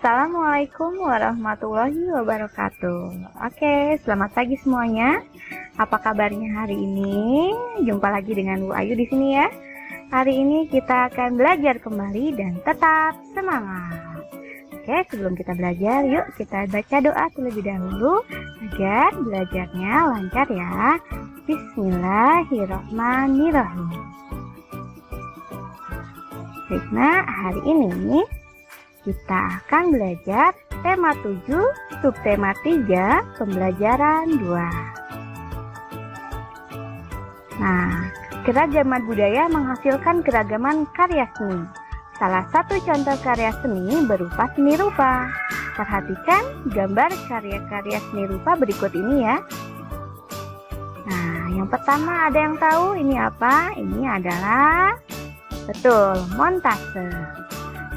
Assalamualaikum warahmatullahi wabarakatuh. Oke, selamat pagi semuanya. Apa kabarnya hari ini? Jumpa lagi dengan Bu Ayu di sini ya. Hari ini kita akan belajar kembali dan tetap semangat. Oke, sebelum kita belajar, yuk kita baca doa terlebih dahulu agar belajarnya lancar ya. Bismillahirrahmanirrahim. Baik, nah hari ini kita akan belajar tema 7, subtema 3, pembelajaran 2. Nah, keragaman budaya menghasilkan keragaman karya seni. Salah satu contoh karya seni berupa seni rupa. Perhatikan gambar karya-karya seni rupa berikut ini ya. Nah, yang pertama ada yang tahu ini apa? Ini adalah, betul, montase.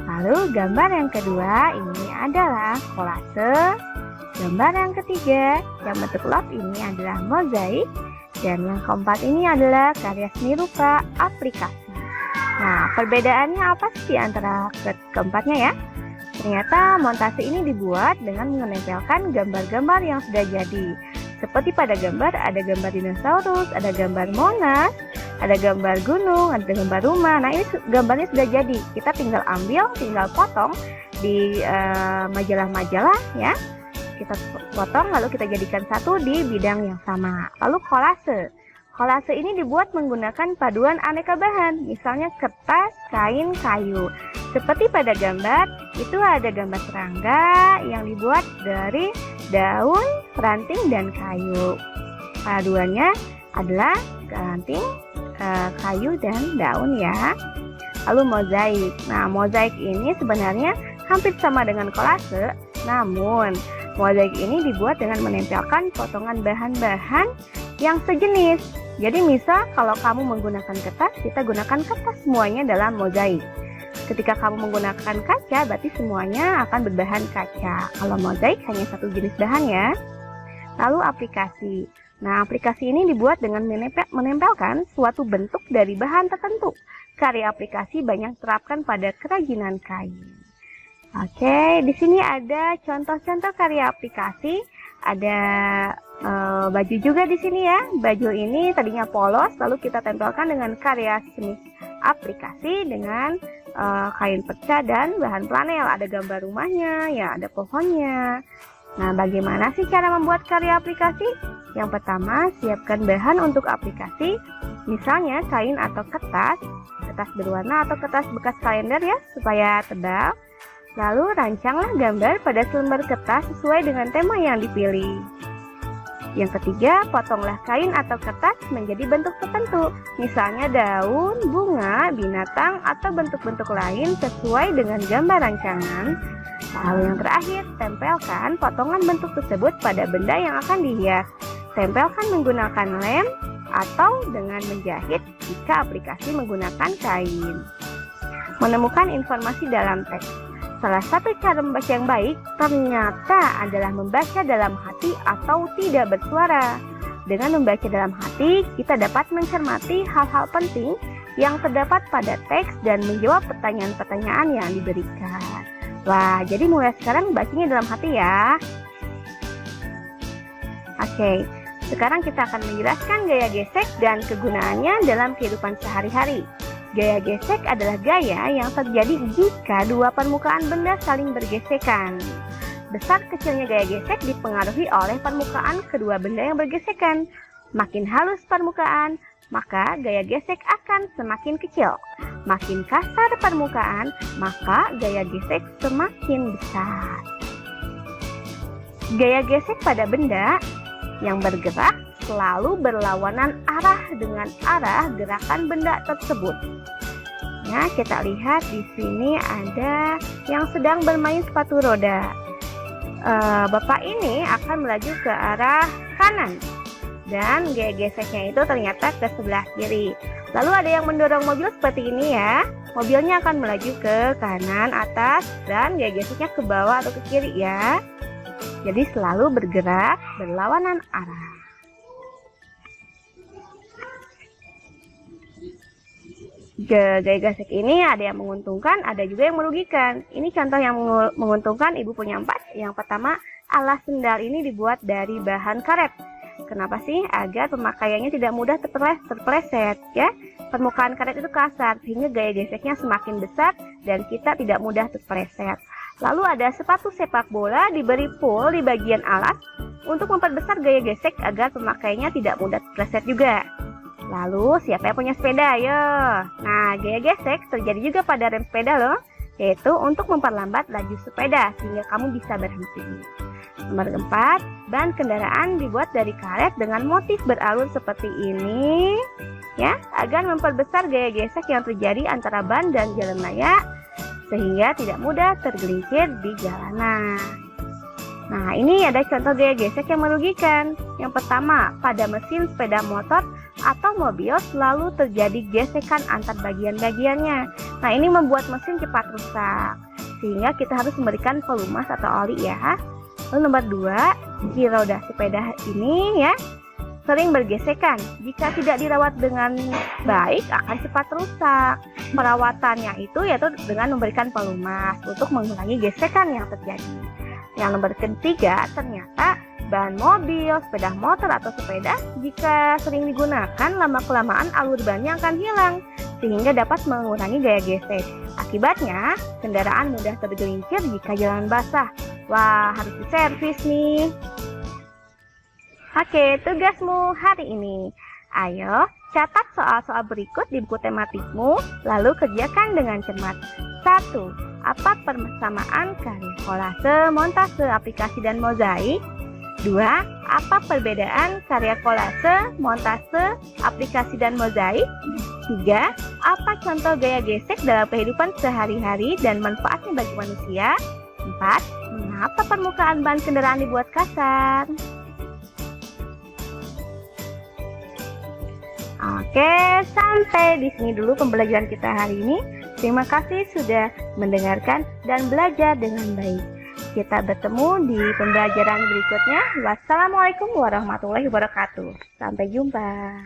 Lalu gambar yang kedua ini adalah kolase. Gambar yang ketiga yang bentuk love ini adalah mozaik. Dan yang keempat ini adalah karya seni rupa aplikasi. Nah, perbedaannya apa sih antara keempatnya ya? Ternyata montase ini dibuat dengan menempelkan gambar-gambar yang sudah jadi. Seperti pada gambar ada gambar dinosaurus, ada gambar Monas, ada gambar gunung, ada gambar rumah. Nah, ini gambarnya sudah jadi. Kita tinggal ambil, tinggal potong di majalah-majalah ya. Kita potong lalu kita jadikan satu di bidang yang sama. Lalu kolase. Kolase ini dibuat menggunakan paduan aneka bahan, misalnya kertas, kain, kayu. Seperti pada gambar, itu ada gambar serangga yang dibuat dari daun, ranting, dan kayu. Paduannya adalah ranting, kayu, dan daun ya. Lalu mozaik. Nah, mozaik ini sebenarnya hampir sama dengan kolase, namun mozaik ini dibuat dengan menempelkan potongan bahan-bahan yang sejenis. Jadi misal kalau kamu menggunakan kertas, kita gunakan kertas semuanya dalam mozaik. Ketika kamu menggunakan kaca, berarti semuanya akan berbahan kaca. Kalau mozaik hanya satu jenis bahan ya. Lalu aplikasi. Nah, aplikasi ini dibuat dengan menempelkan suatu bentuk dari bahan tertentu. Karya aplikasi banyak terapkan pada kerajinan kain. Oke, di sini ada contoh-contoh karya aplikasi. Ada baju juga di sini ya. Baju ini tadinya polos, lalu kita tempelkan dengan karya seni aplikasi dengan kain perca dan bahan flanel. Ada gambar rumahnya, ya ada pohonnya. Nah, bagaimana sih cara membuat karya aplikasi? Yang pertama, siapkan bahan untuk aplikasi, misalnya kain atau kertas berwarna atau kertas bekas kalender ya, supaya tebal. Lalu rancanglah gambar pada selembar kertas sesuai dengan tema yang dipilih. Yang ketiga, potonglah kain atau kertas menjadi bentuk tertentu, misalnya daun, bunga, binatang, atau bentuk-bentuk lain sesuai dengan gambar rancangan. Lalu yang terakhir, tempelkan potongan bentuk tersebut pada benda yang akan dihias. Tempelkan menggunakan lem atau dengan menjahit jika aplikasi menggunakan kain. Menemukan informasi dalam teks. Salah satu cara membaca yang baik ternyata adalah membaca dalam hati atau tidak bersuara. Dengan membaca dalam hati, kita dapat mencermati hal-hal penting yang terdapat pada teks dan menjawab pertanyaan-pertanyaan yang diberikan. Wah, jadi mulai sekarang bacanya dalam hati ya. Oke, sekarang kita akan menjelaskan gaya gesek dan kegunaannya dalam kehidupan sehari-hari. Gaya gesek adalah gaya yang terjadi jika dua permukaan benda saling bergesekan. Besar kecilnya gaya gesek dipengaruhi oleh permukaan kedua benda yang bergesekan. Makin halus permukaan, maka gaya gesek akan semakin kecil. Makin kasar permukaan, maka gaya gesek semakin besar. Gaya gesek pada benda yang bergerak selalu berlawanan arah dengan arah gerakan benda tersebut. Nah, kita lihat di sini ada yang sedang bermain sepatu roda. Bapak ini akan melaju ke arah kanan dan gaya geseknya itu ternyata ke sebelah kiri. Lalu ada yang mendorong mobil seperti ini ya. Mobilnya akan melaju ke kanan, atas, dan gaya geseknya ke bawah atau ke kiri ya. Jadi selalu bergerak berlawanan arah. Gaya gesek ini ada yang menguntungkan, ada juga yang merugikan. Ini contoh yang menguntungkan, Ibu punya 4. Yang pertama, alas sendal ini dibuat dari bahan karet. Kenapa sih? Agar pemakaiannya tidak mudah terpeleset, ya. Permukaan karet itu kasar, sehingga gaya geseknya semakin besar dan kita tidak mudah terpeleset. Lalu ada sepatu sepak bola diberi pul di bagian alas untuk memperbesar gaya gesek agar pemakaiannya tidak mudah terpeleset juga. Lalu siapa yang punya sepeda? Ayo. Nah, gaya gesek terjadi juga pada rem sepeda loh, yaitu untuk memperlambat laju sepeda sehingga kamu bisa berhenti. Nomor 4, ban kendaraan dibuat dari karet dengan motif beralur seperti ini, ya, agar memperbesar gaya gesek yang terjadi antara ban dan jalan raya sehingga tidak mudah tergelincir di jalanan. Nah, ini ada contoh gaya gesek yang merugikan. Yang pertama, pada mesin sepeda motor atau mobil selalu terjadi gesekan antar bagian-bagiannya. Nah, ini membuat mesin cepat rusak, sehingga kita harus memberikan pelumas atau oli ya. Lalu nomor 2, di roda sepeda ini ya sering bergesekan. Jika tidak dirawat dengan baik akan cepat rusak. Perawatannya itu yaitu dengan memberikan pelumas untuk mengurangi gesekan yang terjadi. Yang nomor 3, ternyata ban mobil, sepeda motor atau sepeda jika sering digunakan lama-kelamaan alur bannya akan hilang sehingga dapat mengurangi gaya gesek. Akibatnya kendaraan mudah tergelincir jika jalan basah. Wah, harus diservis nih. Oke, tugasmu hari ini. Ayo, catat soal-soal berikut di buku tematikmu, lalu kerjakan dengan cermat. 1. Apa persamaan karya kolase, montase, aplikasi, dan mozaik? 2. Apa perbedaan karya kolase, montase, aplikasi, dan mozaik? 3. Apa contoh gaya gesek dalam kehidupan sehari-hari dan manfaatnya bagi manusia? 4. Mengapa permukaan ban kendaraan dibuat kasar? Oke, sampai di sini dulu pembelajaran kita hari ini. Terima kasih sudah mendengarkan dan belajar dengan baik. Kita bertemu di pembelajaran berikutnya. Wassalamualaikum warahmatullahi wabarakatuh. Sampai jumpa.